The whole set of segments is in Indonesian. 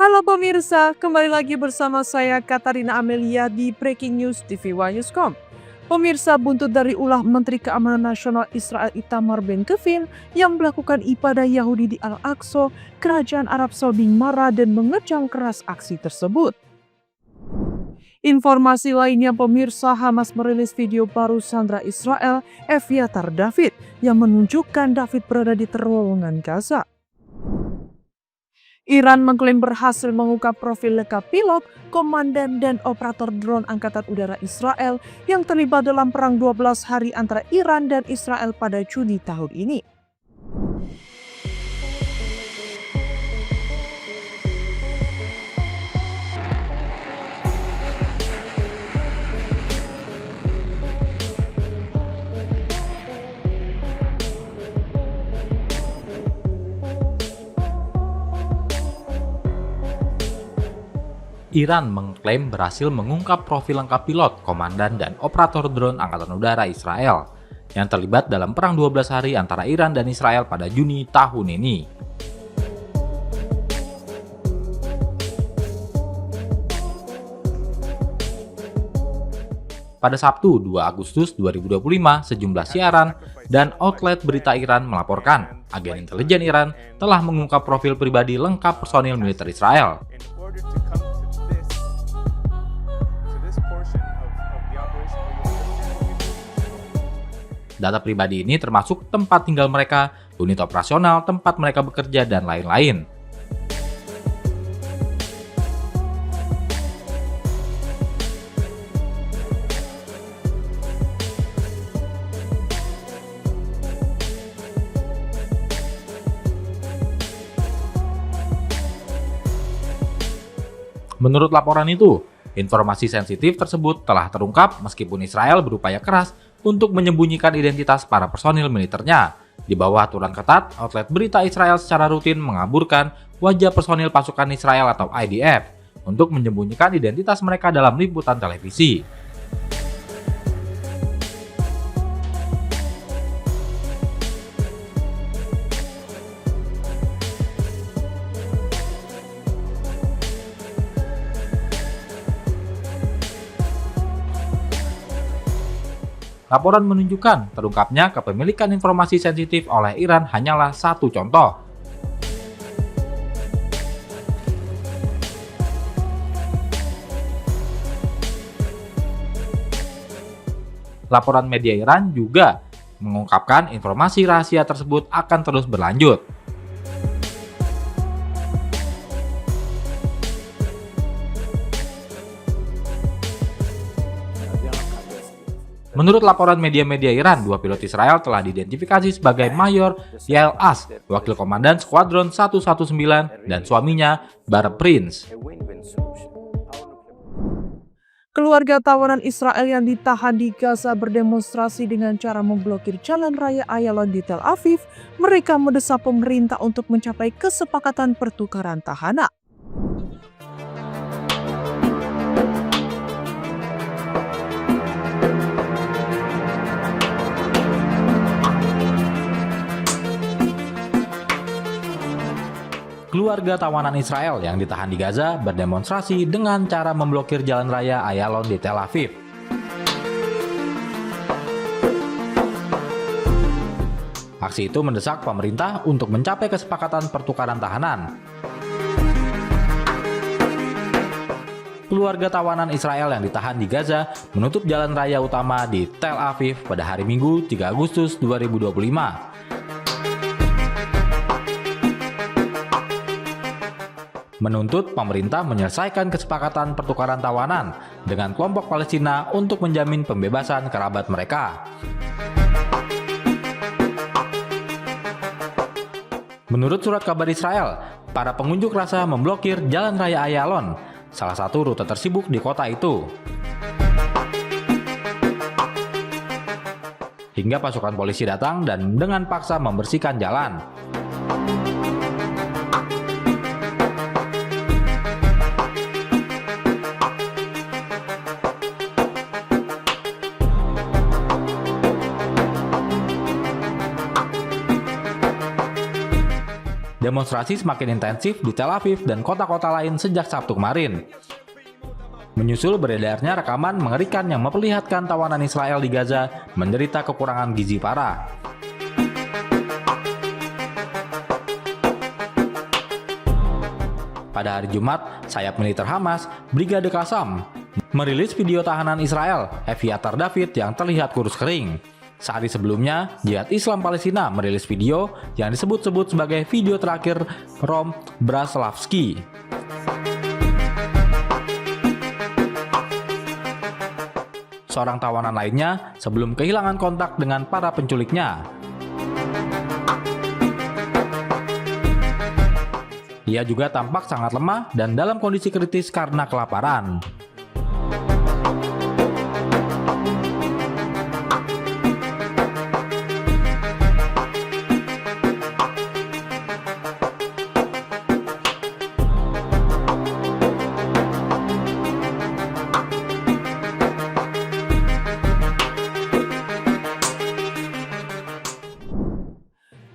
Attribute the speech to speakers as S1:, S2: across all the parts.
S1: Halo pemirsa, kembali lagi bersama saya Katarina Amelia di Breaking News TV One Newscom. Pemirsa, buntut dari ulah Menteri Keamanan Nasional Israel Itamar Ben-Gvir yang melakukan ibadah Yahudi di Al-Aqsa, Kerajaan Arab Saudi marah dan mengecam keras aksi tersebut. Informasi lainnya pemirsa, Hamas merilis video baru sandera Israel Eviatar David yang menunjukkan David berada di terowongan Gaza. Iran mengklaim berhasil mengungkap profil lengkap pilot, komandan, dan operator drone Angkatan Udara Israel yang terlibat dalam perang 12 hari antara Iran dan Israel pada Juni tahun ini.
S2: Iran mengklaim berhasil mengungkap profil lengkap pilot, komandan, dan operator drone Angkatan Udara Israel yang terlibat dalam perang 12 hari antara Iran dan Israel pada Juni tahun ini. Pada Sabtu 2 Agustus 2025, sejumlah siaran dan outlet berita Iran melaporkan agen intelijen Iran telah mengungkap profil pribadi lengkap personil militer Israel. Data pribadi ini termasuk tempat tinggal mereka, unit operasional, tempat mereka bekerja, dan lain-lain. Menurut laporan itu, informasi sensitif tersebut telah terungkap meskipun Israel berupaya keras untuk menyembunyikan identitas para personil militernya. Di bawah aturan ketat, outlet berita Israel secara rutin mengaburkan wajah personil pasukan Israel atau IDF untuk menyembunyikan identitas mereka dalam liputan televisi. Laporan menunjukkan terungkapnya kepemilikan informasi sensitif oleh Iran hanyalah satu contoh. Laporan media Iran juga mengungkapkan informasi rahasia tersebut akan terus berlanjut. Menurut laporan media-media Iran, dua pilot Israel telah diidentifikasi sebagai Mayor Yael As, Wakil Komandan Skuadron 119, dan suaminya Bar Prince.
S1: Keluarga tawanan Israel yang ditahan di Gaza berdemonstrasi dengan cara memblokir jalan raya Ayalon di Tel Aviv. Mereka mendesak pemerintah untuk mencapai kesepakatan pertukaran tahanan.
S2: Keluarga tawanan Israel yang ditahan di Gaza berdemonstrasi dengan cara memblokir jalan raya Ayalon di Tel Aviv. Aksi itu mendesak pemerintah untuk mencapai kesepakatan pertukaran tahanan. Keluarga tawanan Israel yang ditahan di Gaza menutup jalan raya utama di Tel Aviv pada hari Minggu 3 Agustus 2025. Menuntut pemerintah menyelesaikan kesepakatan pertukaran tawanan dengan kelompok Palestina untuk menjamin pembebasan kerabat mereka. Menurut surat kabar Israel, para pengunjuk rasa memblokir jalan raya Ayalon, salah satu rute tersibuk di kota itu. Hingga pasukan polisi datang dan dengan paksa membersihkan jalan. Demonstrasi semakin intensif di Tel Aviv dan kota-kota lain sejak Sabtu kemarin. Menyusul beredarnya rekaman mengerikan yang memperlihatkan tawanan Israel di Gaza menderita kekurangan gizi parah. Pada hari Jumat, sayap militer Hamas, Brigade Qassam, merilis video tahanan Israel, Eviatar David yang terlihat kurus kering. Sehari sebelumnya, Jihad Islam Palestina merilis video yang disebut-sebut sebagai video terakhir Rom Braslavski. Seorang tawanan lainnya sebelum kehilangan kontak dengan para penculiknya. Ia juga tampak sangat lemah dan dalam kondisi kritis karena kelaparan.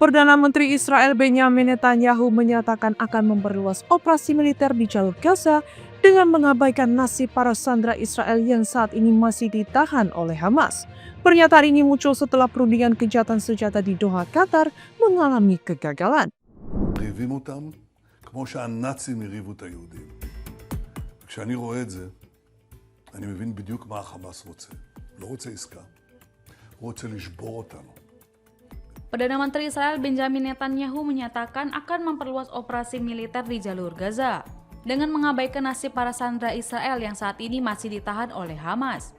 S1: Perdana Menteri Israel Benjamin Netanyahu menyatakan akan memperluas operasi militer di jalur Gaza dengan mengabaikan nasib para sandera Israel yang saat ini masih ditahan oleh Hamas. Pernyataan ini muncul setelah perundingan gencatan senjata di Doha, Qatar mengalami kegagalan.
S3: מרהיבים אותם כמו שהנאצים הרהיבו את היהודים. כשאני רואה את זה, אני מבין בדיוק מה החמאס רוצה. לא רוצה עסקה, הוא רוצה לשבור אותנו.
S4: Perdana Menteri Israel Benjamin Netanyahu menyatakan akan memperluas operasi militer di jalur Gaza dengan mengabaikan nasib para sandera Israel yang saat ini masih ditahan oleh Hamas.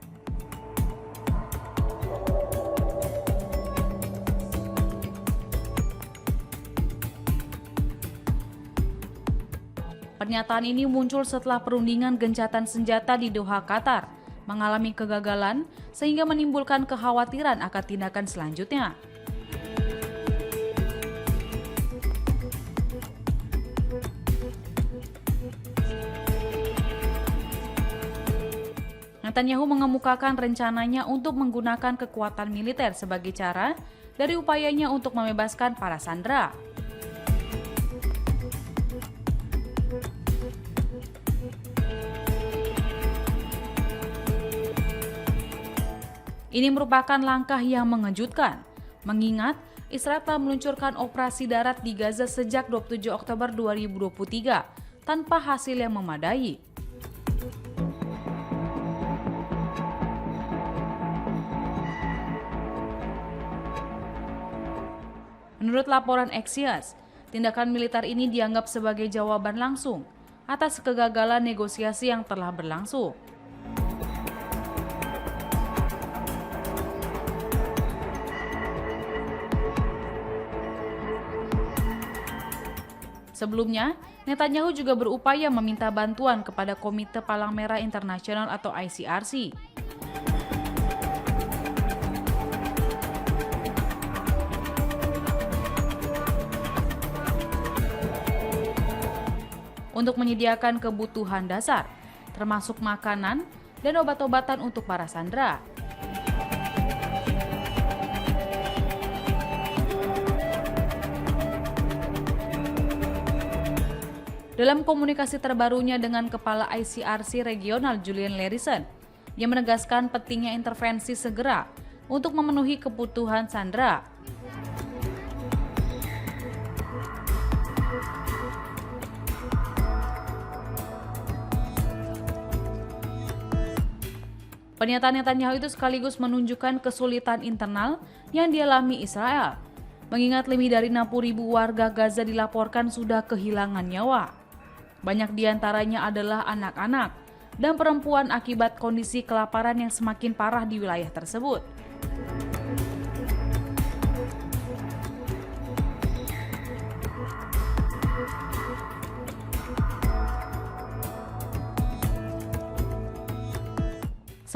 S4: Pernyataan ini muncul setelah perundingan gencatan senjata di Doha, Qatar mengalami kegagalan sehingga menimbulkan kekhawatiran akan tindakan selanjutnya. Netanyahu mengemukakan rencananya untuk menggunakan kekuatan militer sebagai cara dari upayanya untuk membebaskan para sandera. Ini merupakan langkah yang mengejutkan, mengingat Israel telah meluncurkan operasi darat di Gaza sejak 27 Oktober 2023 tanpa hasil yang memadai. Menurut laporan Axios, tindakan militer ini dianggap sebagai jawaban langsung atas kegagalan negosiasi yang telah berlangsung. Sebelumnya, Netanyahu juga berupaya meminta bantuan kepada Komite Palang Merah Internasional atau ICRC. Untuk menyediakan kebutuhan dasar, termasuk makanan dan obat-obatan untuk para sandera. Dalam komunikasi terbarunya dengan Kepala ICRC Regional Julian Larison, ia menegaskan pentingnya intervensi segera untuk memenuhi kebutuhan sandera. Pernyataan Netanyahu itu sekaligus menunjukkan kesulitan internal yang dialami Israel, mengingat lebih dari 60.000 warga Gaza dilaporkan sudah kehilangan nyawa. Banyak diantaranya adalah anak-anak dan perempuan akibat kondisi kelaparan yang semakin parah di wilayah tersebut.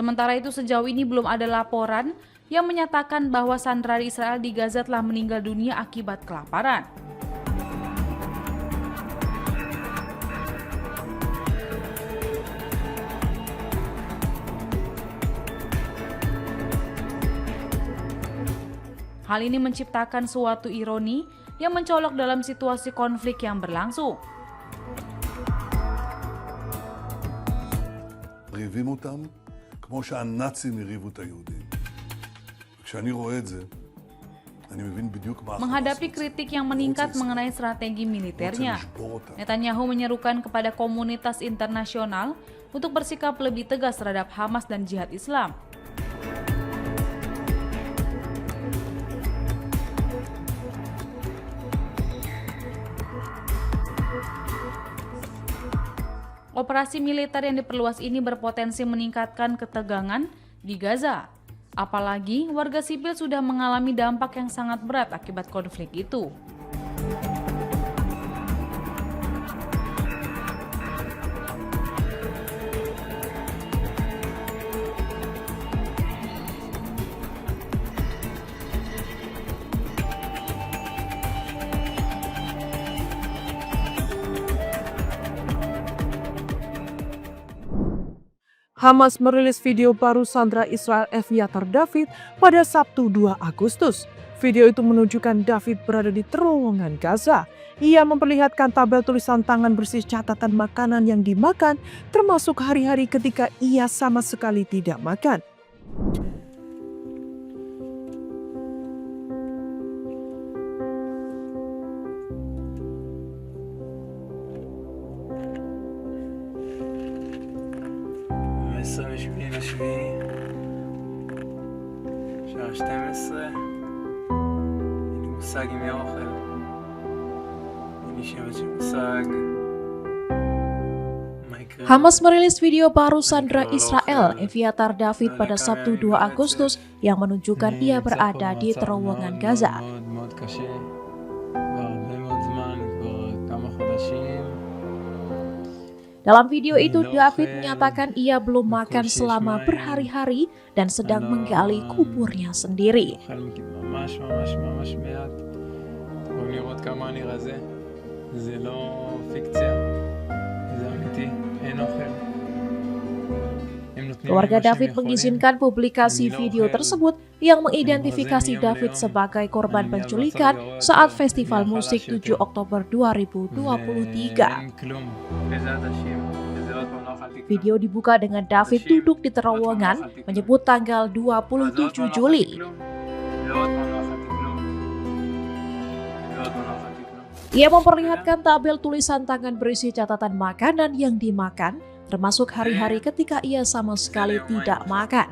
S4: Sementara itu sejauh ini belum ada laporan yang menyatakan bahwa sandera Israel di Gaza telah meninggal dunia akibat kelaparan. Hal ini menciptakan suatu ironi yang mencolok dalam situasi konflik yang berlangsung.
S3: מרעיבים אותם כמו שהנאצים הרעיבו את היהודים. וכשאני רואה את זה, אני מבין בדיוק מה
S4: Menghadapi kritik yang meningkat mengenai strategi militernya, Netanyahu menyerukan kepada komunitas internasional untuk bersikap lebih tegas terhadap Hamas dan Jihad Islam. Operasi militer yang diperluas ini berpotensi meningkatkan ketegangan di Gaza. Apalagi warga sipil sudah mengalami dampak yang sangat berat akibat konflik itu.
S1: Hamas merilis video baru sandera Israel Eviatar David pada Sabtu 2 Agustus. Video itu menunjukkan David berada di terowongan Gaza. Ia memperlihatkan tabel tulisan tangan berisi catatan makanan yang dimakan, termasuk hari-hari ketika ia sama sekali tidak makan.
S5: שעה 12, אין לי מושג אם יהיה אוכל, אין לי שמץ של מושג מה יקרה.
S6: Hamas merilis video baru sandera Israel Eviatar David pada Sabtu 2 Agustus yang menunjukkan ia berada di terowongan Gaza.
S5: מאוד מאוד קשה, כבר הרבה מאוד זמן, כבר כמה חודשים.
S6: Dalam video itu, David menyatakan ia belum makan selama berhari-hari dan sedang menggali kuburnya sendiri.
S5: אוכל ממש ממש ממש מעט. אתם יכולים לראות כמה אני רזה. זה לא פיקציה, זה אמיתי, אין אוכל.
S6: Keluarga David mengizinkan publikasi video tersebut yang mengidentifikasi David sebagai korban penculikan saat Festival Musik 7 Oktober 2023. Video dibuka dengan David duduk di terowongan menyebut tanggal 27 Juli. Ia memperlihatkan tabel tulisan tangan berisi catatan makanan yang dimakan, termasuk hari-hari ketika ia sama sekali tidak makan.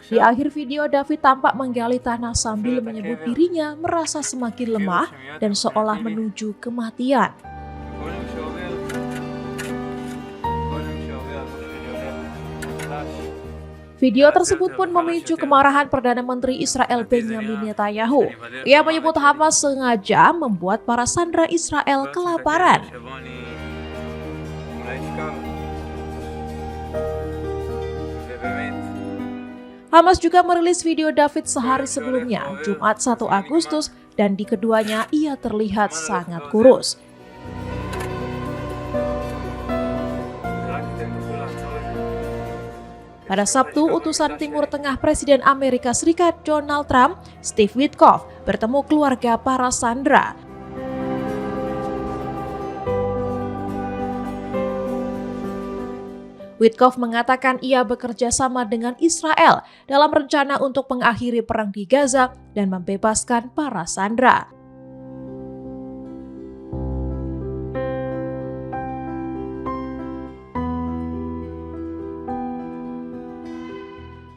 S6: Di akhir video, David tampak menggali tanah sambil menyebut dirinya merasa semakin lemah dan seolah menuju kematian. Video tersebut pun memicu kemarahan Perdana Menteri Israel Benjamin Netanyahu. Ia menyebut Hamas sengaja membuat para sandera Israel kelaparan. Hamas juga merilis video David sehari sebelumnya, Jumat 1 Agustus, dan di keduanya ia terlihat sangat kurus. Pada Sabtu, utusan Timur Tengah Presiden Amerika Serikat Donald Trump, Steve Witkoff, bertemu keluarga para sandera. Witkoff mengatakan ia bekerja sama dengan Israel dalam rencana untuk mengakhiri perang di Gaza dan membebaskan para sandera.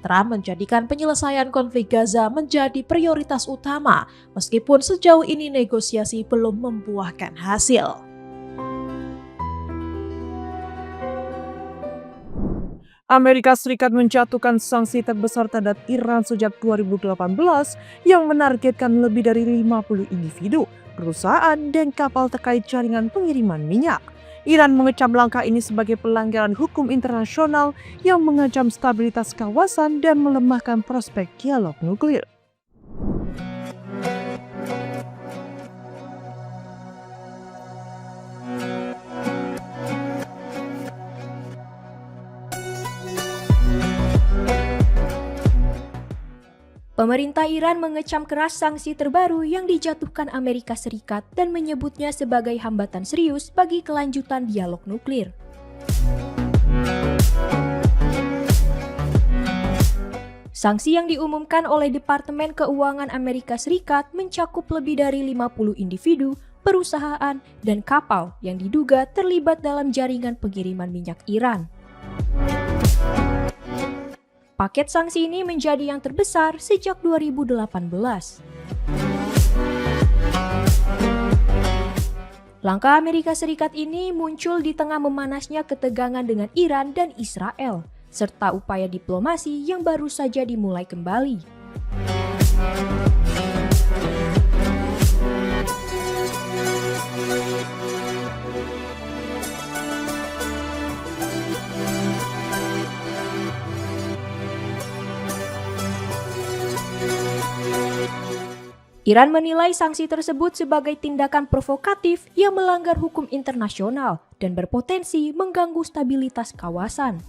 S6: Trump menjadikan penyelesaian konflik Gaza menjadi prioritas utama, meskipun sejauh ini negosiasi belum membuahkan hasil.
S1: Amerika Serikat menjatuhkan sanksi terbesar terhadap Iran sejak 2018 yang menargetkan lebih dari 50 individu, perusahaan, dan kapal terkait jaringan pengiriman minyak. Iran mengecam langkah ini sebagai pelanggaran hukum internasional yang mengancam stabilitas kawasan dan melemahkan prospek dialog nuklir.
S6: Pemerintah Iran mengecam keras sanksi terbaru yang dijatuhkan Amerika Serikat dan menyebutnya sebagai hambatan serius bagi kelanjutan dialog nuklir. Sanksi yang diumumkan oleh Departemen Keuangan Amerika Serikat mencakup lebih dari 50 individu, perusahaan, dan kapal yang diduga terlibat dalam jaringan pengiriman minyak Iran. Paket sanksi ini menjadi yang terbesar sejak 2018. Langkah Amerika Serikat ini muncul di tengah memanasnya ketegangan dengan Iran dan Israel, serta upaya diplomasi yang baru saja dimulai kembali. Iran menilai sanksi tersebut sebagai tindakan provokatif yang melanggar hukum internasional dan berpotensi mengganggu stabilitas kawasan.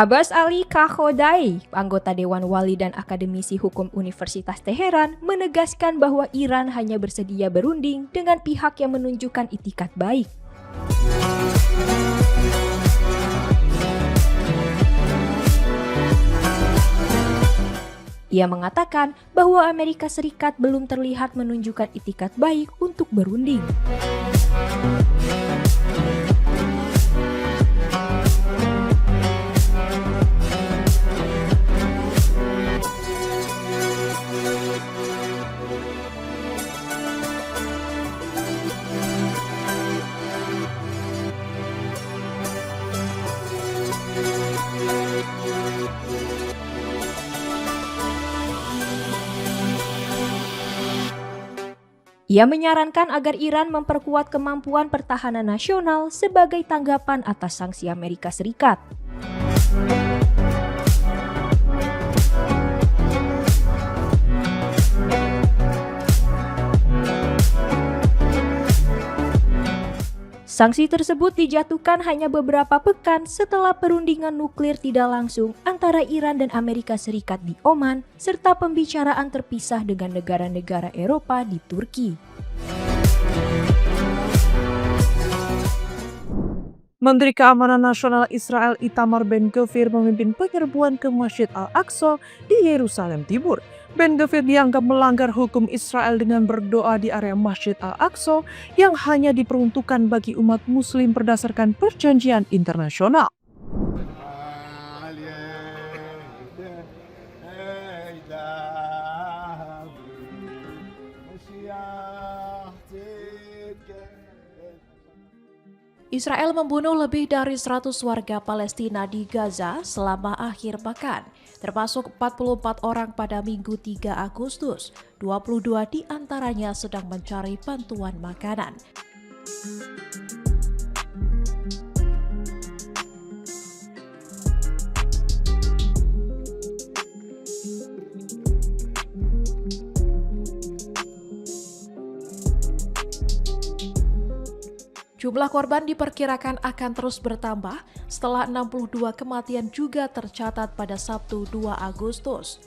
S6: Abbas Ali Kakhodai, anggota Dewan Wali dan akademisi hukum Universitas Teheran, menegaskan bahwa Iran hanya bersedia berunding dengan pihak yang menunjukkan itikat baik. Ia mengatakan bahwa Amerika Serikat belum terlihat menunjukkan itikat baik untuk berunding. Ia menyarankan agar Iran memperkuat kemampuan pertahanan nasional sebagai tanggapan atas sanksi Amerika Serikat. Sanksi tersebut dijatuhkan hanya beberapa pekan setelah perundingan nuklir tidak langsung antara Iran dan Amerika Serikat di Oman, serta pembicaraan terpisah dengan negara-negara Eropa di Turki.
S1: Menteri Keamanan Nasional Israel Itamar Ben-Gvir memimpin penyerbuan ke Masjid Al-Aqsa di Yerusalem Timur. Ben-Gvir dianggap melanggar hukum Israel dengan berdoa di area Masjid Al-Aqsa yang hanya diperuntukkan bagi umat Muslim berdasarkan perjanjian internasional.
S6: Israel membunuh lebih dari 100 warga Palestina di Gaza selama akhir pekan, termasuk 44 orang pada Minggu 3 Agustus. 22 diantaranya sedang mencari bantuan makanan. Jumlah korban diperkirakan akan terus bertambah setelah 62 kematian juga tercatat pada Sabtu 2 Agustus.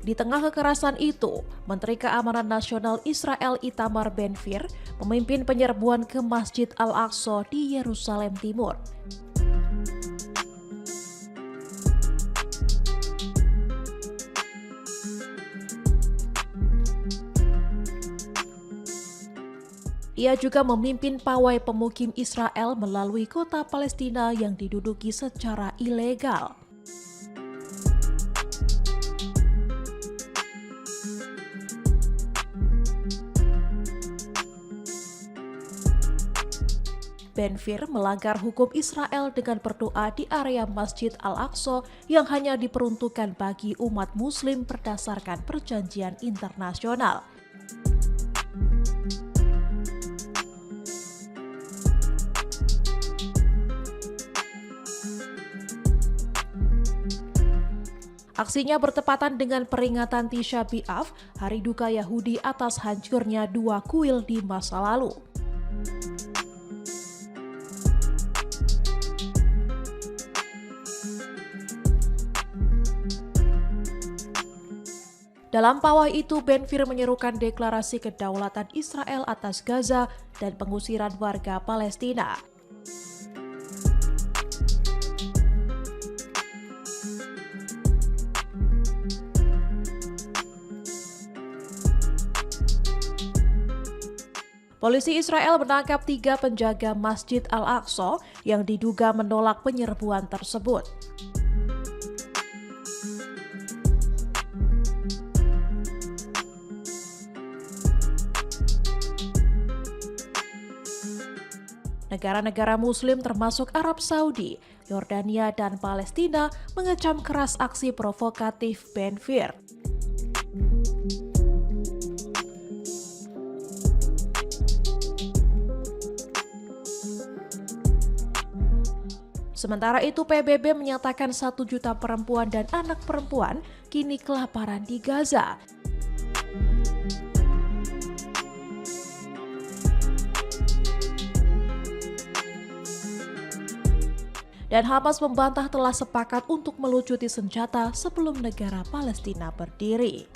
S6: Di tengah kekerasan itu, Menteri Keamanan Nasional Israel Itamar Ben-Gvir memimpin penyerbuan ke Masjid Al-Aqsa di Yerusalem Timur. Ia juga memimpin pawai pemukim Israel melalui kota Palestina yang diduduki secara ilegal. Ben-Gvir melanggar hukum Israel dengan berdoa di area Masjid Al-Aqsa yang hanya diperuntukkan bagi umat Muslim berdasarkan perjanjian internasional. Aksinya bertepatan dengan peringatan Tisha B'Av, hari duka Yahudi atas hancurnya 2 kuil di masa lalu. Dalam pawai itu, Ben-Gvir menyerukan deklarasi kedaulatan Israel atas Gaza dan pengusiran warga Palestina. Polisi Israel menangkap 3 penjaga Masjid Al-Aqsa yang diduga menolak penyerbuan tersebut. Negara-negara Muslim termasuk Arab Saudi, Yordania, dan Palestina mengecam keras aksi provokatif Ben-Gvir. Sementara itu, PBB menyatakan 1 juta perempuan dan anak perempuan kini kelaparan di Gaza. Dan Hamas membantah telah sepakat untuk melucuti senjata sebelum negara Palestina berdiri.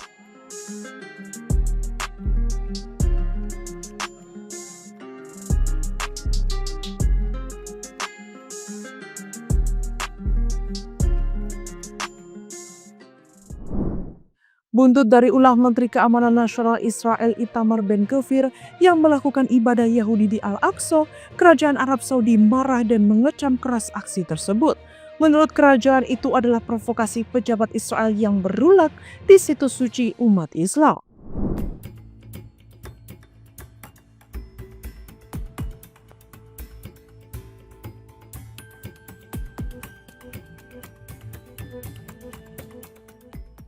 S1: Buntut dari ulah Menteri Keamanan Nasional Israel Itamar Ben-Gvir yang melakukan ibadah Yahudi di Al-Aqsa, Kerajaan Arab Saudi marah dan mengecam keras aksi tersebut. Menurut kerajaan, itu adalah provokasi pejabat Israel yang berulat di situs suci umat Islam.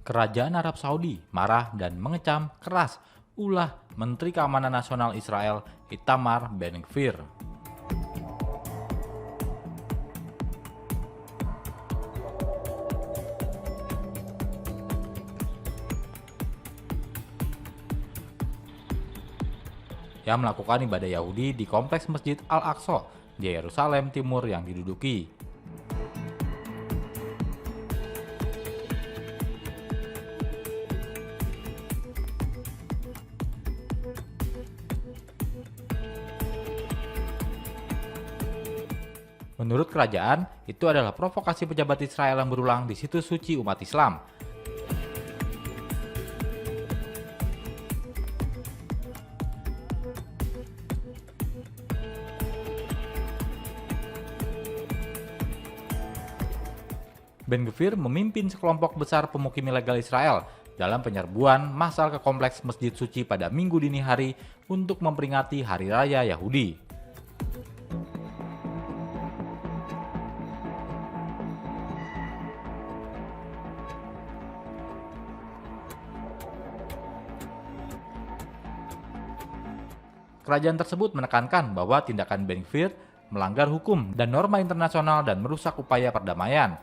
S2: Kerajaan Arab Saudi marah dan mengecam keras ulah Menteri Keamanan Nasional Israel Itamar Ben-Gvir. Yang melakukan ibadah Yahudi di kompleks Masjid Al-Aqsa di Yerusalem Timur yang diduduki. Menurut kerajaan, itu adalah provokasi pejabat Israel yang berulang di situs suci umat Islam. Ben-Gvir memimpin sekelompok besar pemukim ilegal Israel dalam penyerbuan massal ke kompleks Masjid Suci pada Minggu dini hari untuk memperingati Hari Raya Yahudi. Kerajaan tersebut menekankan bahwa tindakan Ben-Gvir melanggar hukum dan norma internasional dan merusak upaya perdamaian.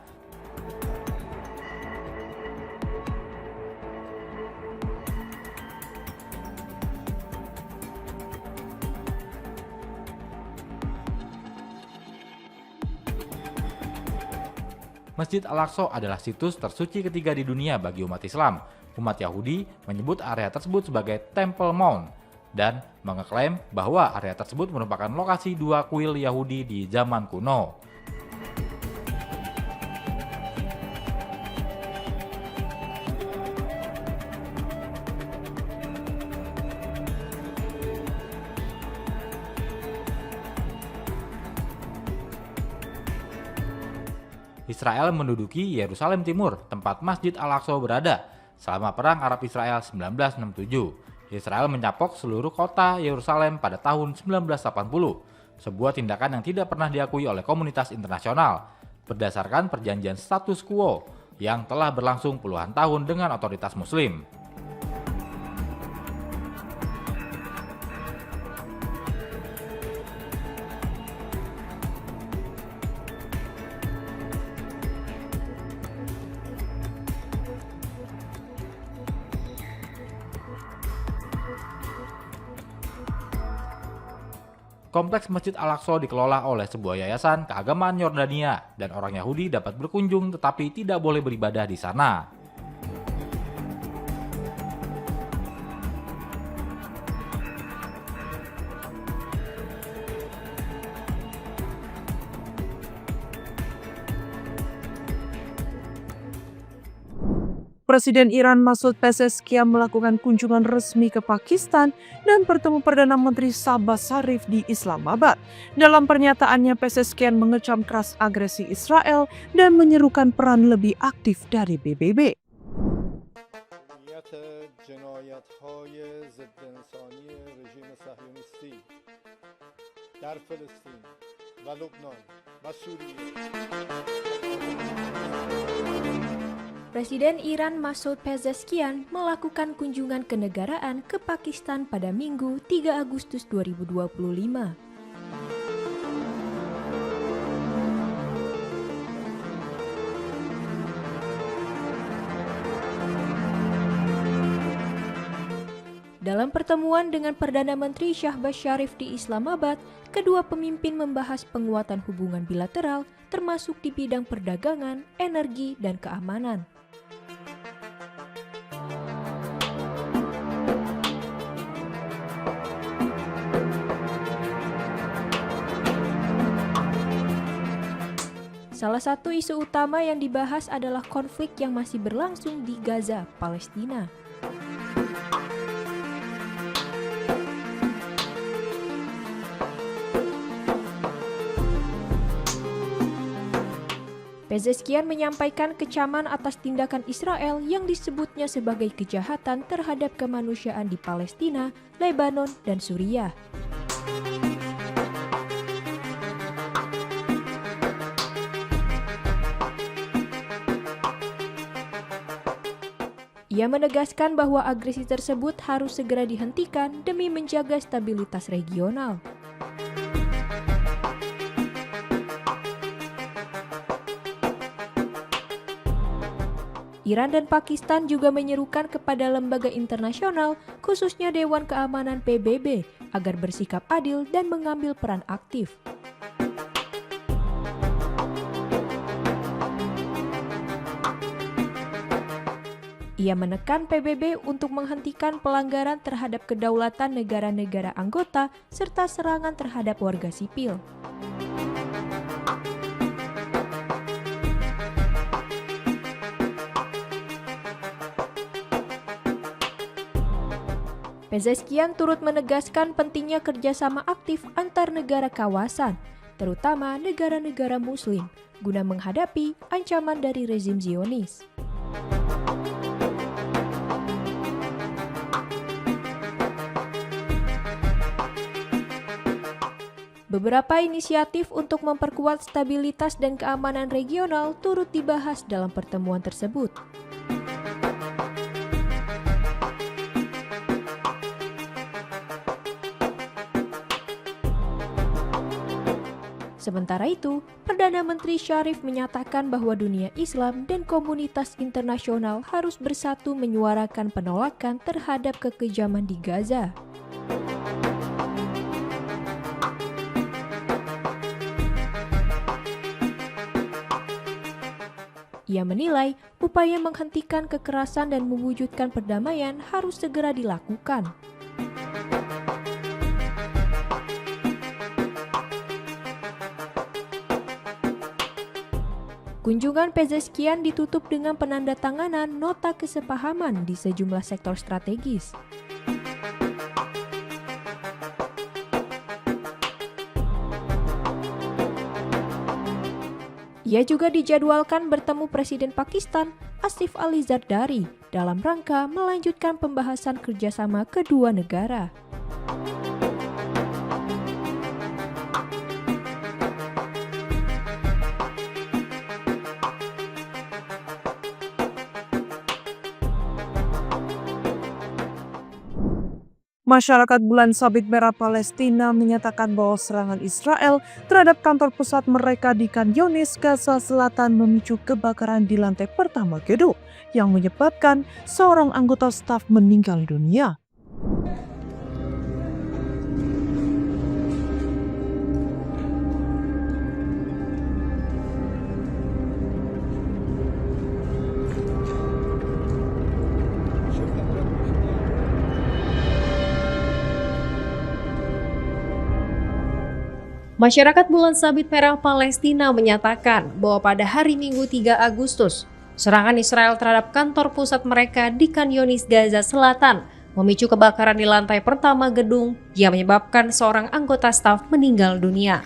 S2: Masjid Al-Aqsa adalah situs tersuci ketiga di dunia bagi umat Islam. Umat Yahudi menyebut area tersebut sebagai Temple Mount dan mengeklaim bahwa area tersebut merupakan lokasi 2 kuil Yahudi di zaman kuno. Israel menduduki Yerusalem Timur, tempat Masjid Al-Aqsa berada, selama Perang Arab-Israel 1967. Israel mencapok seluruh kota Yerusalem pada tahun 1980, sebuah tindakan yang tidak pernah diakui oleh komunitas internasional, berdasarkan perjanjian status quo yang telah berlangsung puluhan tahun dengan otoritas Muslim. Kompleks Masjid Al-Aqsa dikelola oleh sebuah yayasan keagamaan Yordania dan orang Yahudi dapat berkunjung tetapi tidak boleh beribadah di sana.
S1: Presiden Iran Masoud Pezeshkian melakukan kunjungan resmi ke Pakistan dan bertemu Perdana Menteri Shahbaz Sharif di Islamabad. Dalam pernyataannya, Pezeshkian mengecam keras agresi Israel dan menyerukan peran lebih aktif dari PBB.
S7: جنایت‌های ضد انسانی رژیم صهیونیستی در فلسطین و لبنان و سوریه.
S6: Presiden Iran Masoud Pezeshkian melakukan kunjungan kenegaraan ke Pakistan pada Minggu 3 Agustus 2025. Dalam pertemuan dengan Perdana Menteri Shahbaz Sharif di Islamabad, kedua pemimpin membahas penguatan hubungan bilateral termasuk di bidang perdagangan, energi, dan keamanan. Salah satu isu utama yang dibahas adalah konflik yang masih berlangsung di Gaza, Palestina. Pezeshkian menyampaikan kecaman atas tindakan Israel yang disebutnya sebagai kejahatan terhadap kemanusiaan di Palestina, Lebanon, dan Suriah. Ia menegaskan bahwa agresi tersebut harus segera dihentikan demi menjaga stabilitas regional. Iran dan Pakistan juga menyerukan kepada lembaga internasional, khususnya Dewan Keamanan PBB, agar bersikap adil dan mengambil peran aktif. Ia menekan PBB untuk menghentikan pelanggaran terhadap kedaulatan negara-negara anggota serta serangan terhadap warga sipil. Pezeshkian turut menegaskan pentingnya kerjasama aktif antar negara kawasan, terutama negara-negara Muslim, guna menghadapi ancaman dari rezim Zionis. Beberapa inisiatif untuk memperkuat stabilitas dan keamanan regional turut dibahas dalam pertemuan tersebut. Sementara itu, Perdana Menteri Sharif menyatakan bahwa dunia Islam dan komunitas internasional harus bersatu menyuarakan penolakan terhadap kekejaman di Gaza. Ia menilai upaya menghentikan kekerasan dan mewujudkan perdamaian harus segera dilakukan. Kunjungan Pezeshkian ditutup dengan penandatanganan nota kesepahaman di sejumlah sektor strategis. Ia juga dijadwalkan bertemu Presiden Pakistan Asif Ali Zardari dalam rangka melanjutkan pembahasan kerjasama kedua negara.
S1: Masyarakat Bulan Sabit Merah Palestina menyatakan bahwa serangan Israel terhadap kantor pusat mereka di Khan Younis, Gaza Selatan memicu kebakaran di lantai pertama gedung yang menyebabkan seorang anggota staf meninggal dunia.
S6: Masyarakat Bulan Sabit Merah Palestina menyatakan bahwa pada hari Minggu 3 Agustus, serangan Israel terhadap kantor pusat mereka di Khan Yunis, Gaza Selatan memicu kebakaran di lantai pertama gedung yang menyebabkan seorang anggota staf meninggal dunia.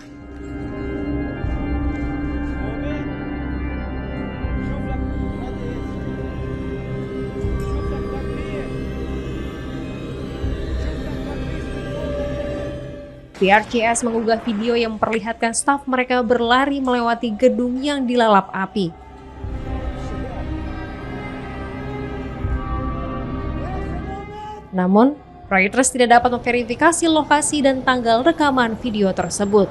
S6: PRCS mengunggah video yang memperlihatkan staf mereka berlari melewati gedung yang dilalap api. Namun, Reuters tidak dapat memverifikasi lokasi dan tanggal rekaman video tersebut.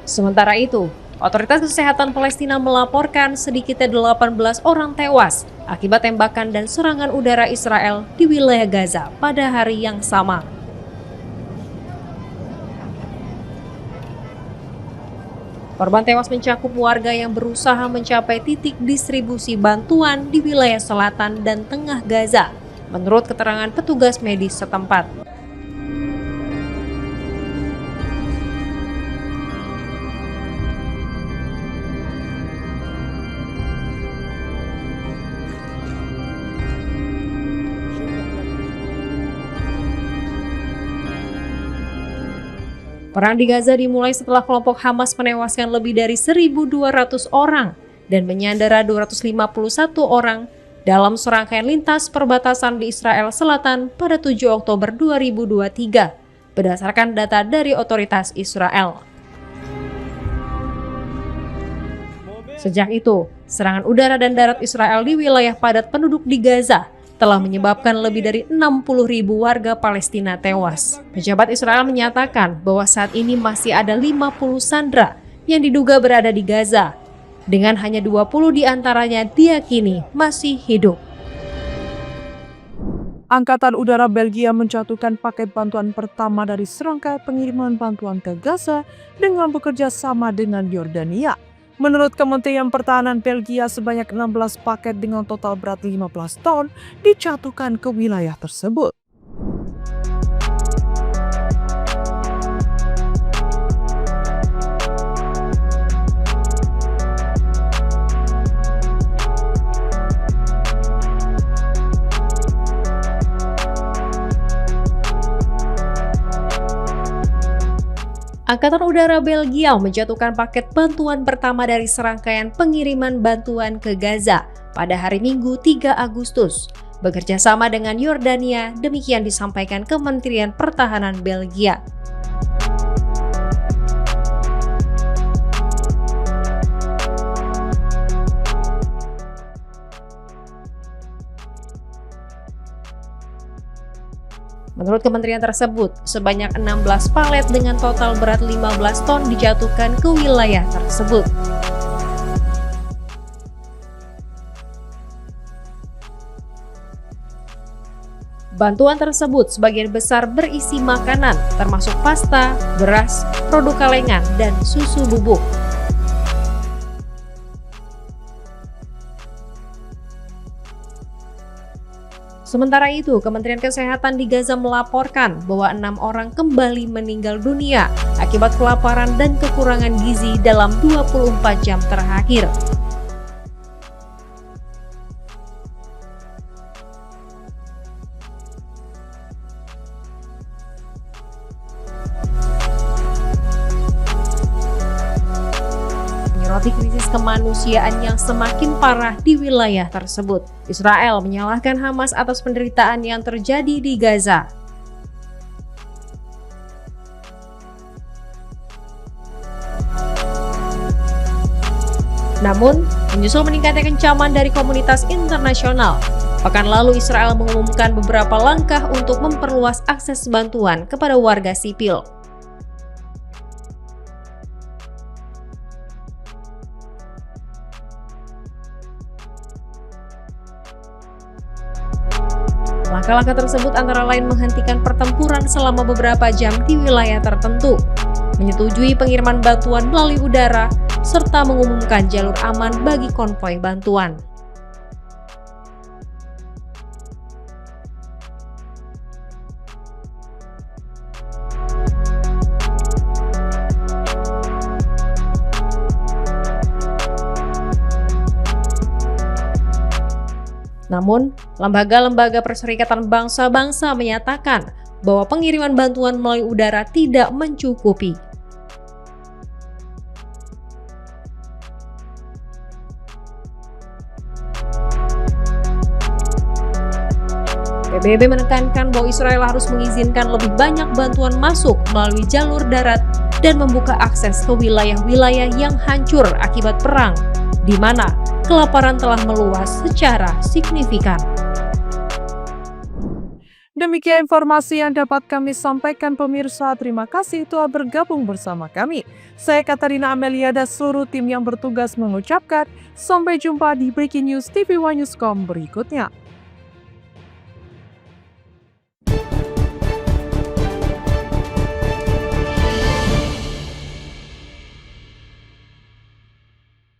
S6: Sementara itu, Otoritas Kesehatan Palestina melaporkan sedikitnya 18 orang tewas akibat tembakan dan serangan udara Israel di wilayah Gaza pada hari yang sama. Korban tewas mencakup warga yang berusaha mencapai titik distribusi bantuan di wilayah selatan dan tengah Gaza, menurut keterangan petugas medis setempat. Perang di Gaza dimulai setelah kelompok Hamas menewaskan lebih dari 1.200 orang dan menyandera 251 orang dalam serangkaian lintas perbatasan di Israel Selatan pada 7 Oktober 2023, berdasarkan data dari otoritas Israel. Sejak itu, serangan udara dan darat Israel di wilayah padat penduduk di Gaza telah menyebabkan lebih dari 60.000 warga Palestina tewas. Pejabat Israel menyatakan bahwa saat ini masih ada 50 sandera yang diduga berada di Gaza, dengan hanya 20 diantaranya diyakini masih hidup.
S1: Angkatan Udara Belgia menjatuhkan paket bantuan pertama dari serangkaian pengiriman bantuan ke Gaza dengan bekerja sama dengan Yordania. Menurut Kementerian Pertahanan Belgia, sebanyak 16 paket dengan total berat 15 ton dijatuhkan ke wilayah tersebut.
S6: Angkatan Udara Belgia menjatuhkan paket bantuan pertama dari serangkaian pengiriman bantuan ke Gaza pada hari Minggu 3 Agustus, bekerja sama dengan Yordania, demikian disampaikan Kementerian Pertahanan Belgia. Menurut kementerian tersebut, sebanyak 16 palet dengan total berat 15 ton dijatuhkan ke wilayah tersebut. Bantuan tersebut sebagian besar berisi makanan, termasuk pasta, beras, produk kalengan, dan susu bubuk. Sementara itu, Kementerian Kesehatan di Gaza melaporkan bahwa 6 orang kembali meninggal dunia akibat kelaparan dan kekurangan gizi dalam 24 jam terakhir. Menyoroti krisis kemanusiaan yang semakin parah di wilayah tersebut, Israel menyalahkan Hamas atas penderitaan yang terjadi di Gaza. Namun, menyusul meningkatnya kecaman dari komunitas internasional, pekan lalu Israel mengumumkan beberapa langkah untuk memperluas akses bantuan kepada warga sipil. Langkah-langkah tersebut antara lain menghentikan pertempuran selama beberapa jam di wilayah tertentu, menyetujui pengiriman bantuan melalui udara, serta mengumumkan jalur aman bagi konvoi bantuan.
S8: Namun, lembaga-lembaga Perserikatan Bangsa-Bangsa menyatakan bahwa pengiriman bantuan melalui udara tidak mencukupi. PBB menekankan bahwa Israel harus mengizinkan lebih banyak bantuan masuk melalui jalur darat dan membuka akses ke wilayah-wilayah yang hancur akibat perang, di mana kelaparan telah meluas secara signifikan.
S1: Demikian informasi yang dapat kami sampaikan pemirsa. Terima kasih telah bergabung bersama kami. Saya Katarina Amelia dan seluruh tim yang bertugas mengucapkan sampai jumpa di Breaking News TV One Newscom berikutnya.